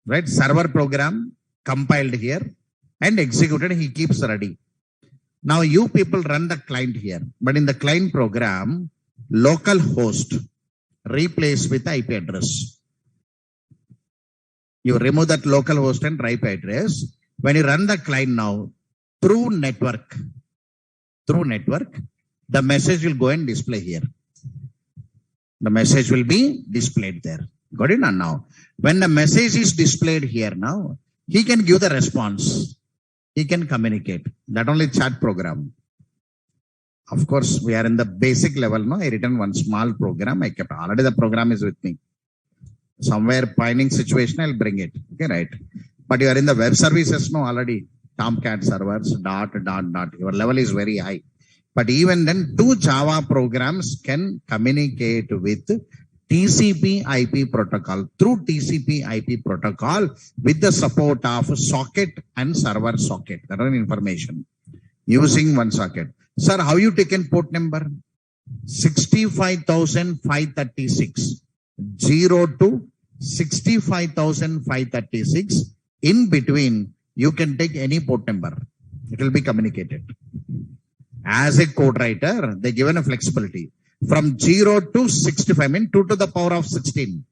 Right, server program compiled here and executed, he keeps ready. Now you people run the client here, but in the client program, local host replace with IP address. You remove that local host and IP address. When you run the client now through network, the message will go and display here. The message will be displayed there. Got it? And now, when the message is displayed here now, he can give the response. He can communicate. That only chat program. Of course, we are in the basic level now. I written one small program. I kept already the program is with me. Somewhere pining situation, I'll bring it. Okay, right. But you are in the web services now already. Tomcat servers, dot. Your level is very high. But even then, two Java programs can communicate with TCP IP protocol, through TCP IP protocol with the support of socket and server socket. That is information. Using one socket. Sir, how you taken port number? 65,536. 0 to 65,536. In between, you can take any port number. It will be communicated. As a code writer, they given a flexibility. From 0 to 65, mean 2 to the power of 16.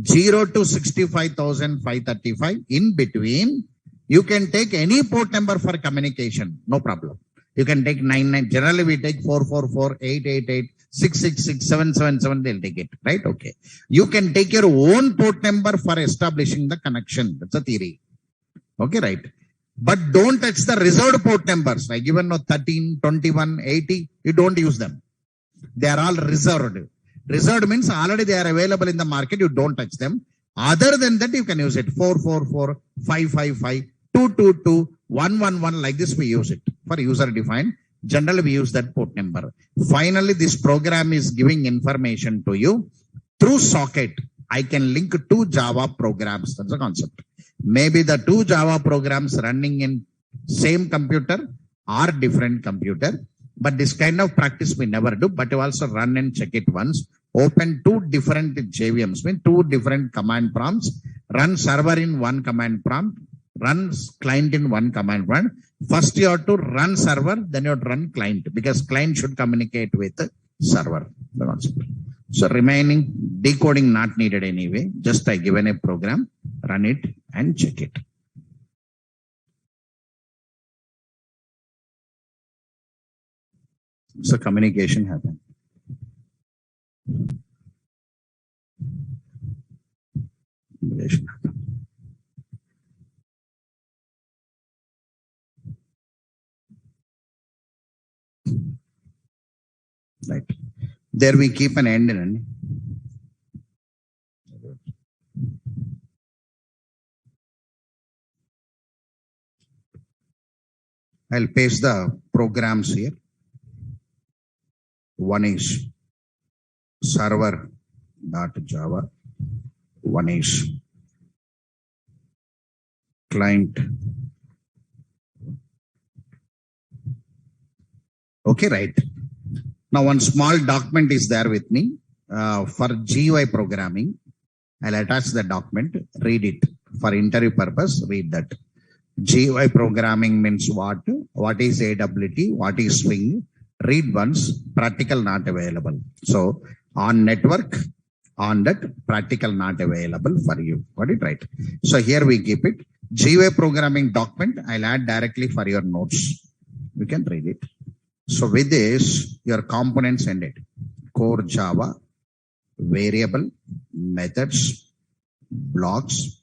0 to 65,535. In between, you can take any port number for communication. No problem. You can take 99. Generally, we take 444, 888, 666, 777. They'll take it. Right? Okay. You can take your own port number for establishing the connection. That's a theory. Okay, right. But don't touch the reserved port numbers. I given no 13, 21, 80. You don't use them. They are all reserved. Reserved means already they are available in the market. You don't touch them. Other than that, you can use it. 444, 555, 222, 111. Like this, we use it for user defined. Generally, we use that port number. Finally, this program is giving information to you through socket. I can link two Java programs. That's the concept. Maybe the two Java programs running in same computer or different computer. But this kind of practice we never do, but you also run and check it once. Open two different JVMs, mean two different command prompts. Run server in one command prompt. Run client in one command prompt. First you have to run server, then you have to run client, because client should communicate with the server. The concept. So remaining decoding not needed anyway. Just I given a program, run it and check it. So communication happened. Communication happened. Right. There we keep an end in. I'll paste the programs here. One is server.java. One is client. Okay, right. Now one small document is there with me for GUI programming. I'll attach the document, read it. For interview purpose, read that. GUI programming means what? What is AWT? What is Swing? Read once, practical not available. So on network, on that, practical not available for you. Got it right? So here we keep it. GUI programming document, I'll add directly for your notes. You can read it. So with this, your components ended. Core Java, variable, methods, blocks,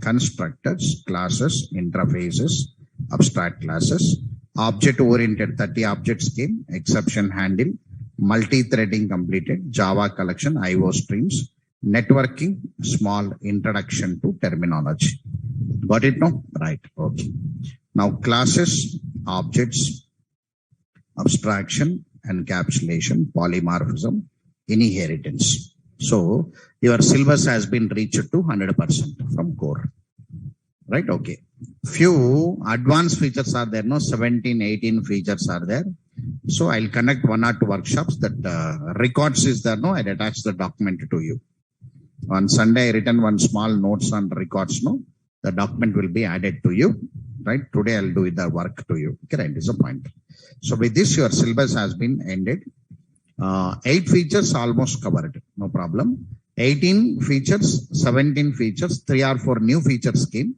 constructors, classes, interfaces, abstract classes, object-oriented 30 object scheme, exception handle, multi-threading completed, Java collection, IO streams, networking, small introduction to terminology. Got it now? Right. Okay. Now classes, objects, abstraction, encapsulation, polymorphism, inheritance. So your syllabus has been reached to 100% from core. Right? Okay. Few advanced features are there. No, 17, 18 features are there. So I'll conduct 1 or 2 workshops that records is there. No, I'll attach the document to you. On Sunday, I written one small notes on records. No, the document will be added to you. Right? Today I'll do the work to you. Okay, right? Is a point. So with this, your syllabus has been ended. 8 features almost covered. No problem. 18 features, 17 features, 3 or 4 new features came.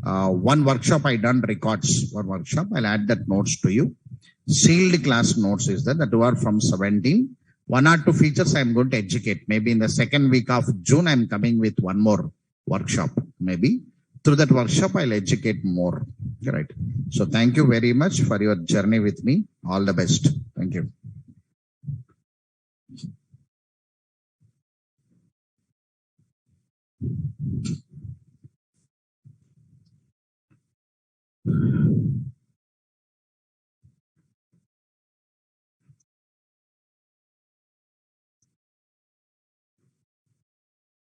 1 workshop I done records. 1 workshop. I'll add that notes to you. Sealed class notes is that are from 17. 1 or 2 features I'm going to educate. Maybe in the second week of June, I'm coming with 1 more workshop. Maybe through that workshop, I'll educate more. Right. So thank you very much for your journey with me. All the best. Thank you.